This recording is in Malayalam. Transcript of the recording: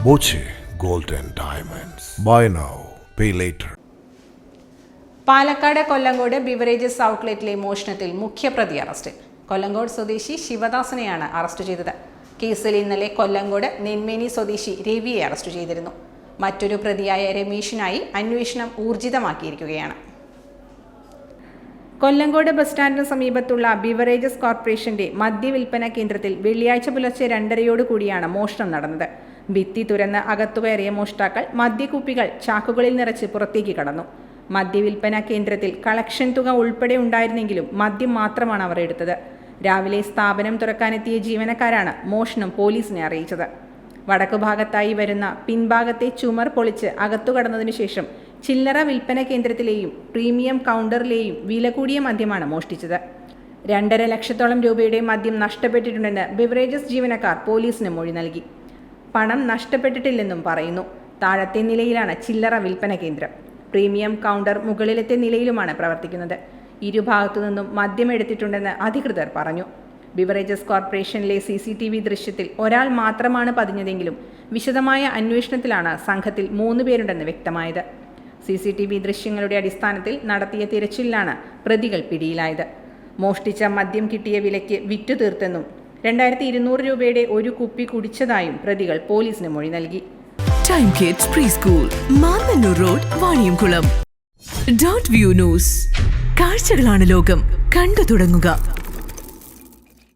Boche Gold and Diamonds. Buy now, pay later. Palakkad Kollengode beverages ഔട്ട്ലെറ്റിലെ മോഷണത്തിൽ മുഖ്യപ്രതി അറസ്റ്റിൽ. കൊല്ലങ്കോട് സ്വദേശി ശിവദാസനെയാണ് അറസ്റ്റ് ചെയ്തത്. കേസിൽ ഇന്നലെ കൊല്ലങ്കോട് നെന്മേനി സ്വദേശി രവിയെ അറസ്റ്റ് ചെയ്തിരുന്നു. മറ്റൊരു പ്രതിയായ രമേശിനായി അന്വേഷണം ഊർജിതമാക്കിയിരിക്കുകയാണ്. കൊല്ലങ്കോട് ബസ് സ്റ്റാൻഡിന് സമീപത്തുള്ള ബിവറേജസ് കോർപ്പറേഷന്റെ മദ്യവിൽപ്പന കേന്ദ്രത്തിൽ വെള്ളിയാഴ്ച പുലർച്ചെ 2:30 കൂടിയാണ് മോഷണം നടന്നത്. ഭിത്തി തുരന്ന് അകത്തു കയറിയ മോഷ്ടാക്കൾ മദ്യക്കുപ്പികൾ ചാക്കുകളിൽ നിറച്ച് പുറത്തേക്ക് കടന്നു. മദ്യവിൽപ്പന കേന്ദ്രത്തിൽ കളക്ഷൻ തുക ഉൾപ്പെടെ ഉണ്ടായിരുന്നെങ്കിലും മദ്യം മാത്രമാണ് അവർ എടുത്തത്. രാവിലെ സ്ഥാപനം തുറക്കാനെത്തിയ ജീവനക്കാരാണ് മോഷണം പോലീസിനെ അറിയിച്ചത്. വടക്കുഭാഗത്തായി വരുന്ന പിൻഭാഗത്തെ ചുമർ പൊളിച്ച് അകത്തു കടന്നതിനു ശേഷം ചില്ലറ വിൽപ്പന കേന്ദ്രത്തിലെയും പ്രീമിയം കൗണ്ടറിലെയും വില കൂടിയ മദ്യമാണ് മോഷ്ടിച്ചത്. 2.5 ലക്ഷത്തോളം രൂപയുടെ മദ്യം നഷ്ടപ്പെട്ടിട്ടുണ്ടെന്ന് ബിവറേജസ് ജീവനക്കാർ പോലീസിന് മൊഴി നൽകി. പണം നഷ്ടപ്പെട്ടിട്ടില്ലെന്നും പറയുന്നു. താഴത്തെ നിലയിലാണ് ചില്ലറ വിൽപ്പന കേന്ദ്രം. പ്രീമിയം കൗണ്ടർ മുകളിലത്തെ നിലയിലുമാണ് പ്രവർത്തിക്കുന്നത്. ഇരുഭാഗത്തു നിന്നും മദ്യം എടുത്തിട്ടുണ്ടെന്ന് അധികൃതർ പറഞ്ഞു. ബിവറേജസ് കോർപ്പറേഷനിലെ CCTV ദൃശ്യത്തിൽ ഒരാൾ മാത്രമാണ് പതിഞ്ഞതെങ്കിലും വിശദമായ അന്വേഷണത്തിലാണ് സംഘത്തിൽ 3 പേരുണ്ടെന്ന് വ്യക്തമായത്. CCTV ദൃശ്യങ്ങളുടെ അടിസ്ഥാനത്തിൽ നടത്തിയ തിരച്ചിലിലാണ് പ്രതികൾ പിടിയിലായത്. മോഷ്ടിച്ച മദ്യം കിട്ടിയ വിലയ്ക്ക് വിറ്റു തീർത്തെന്നും 2200 രൂപയുടെ ഒരു കുപ്പി കുടിച്ചതായും പ്രതികൾ പോലീസിന് മൊഴി നൽകി. Time kids pre school, Mannannur road, Vaniyamkulam. Dot view news. കാഴ്ചകളാണ് ലോകം, കണ്ടു തുടങ്ങുക.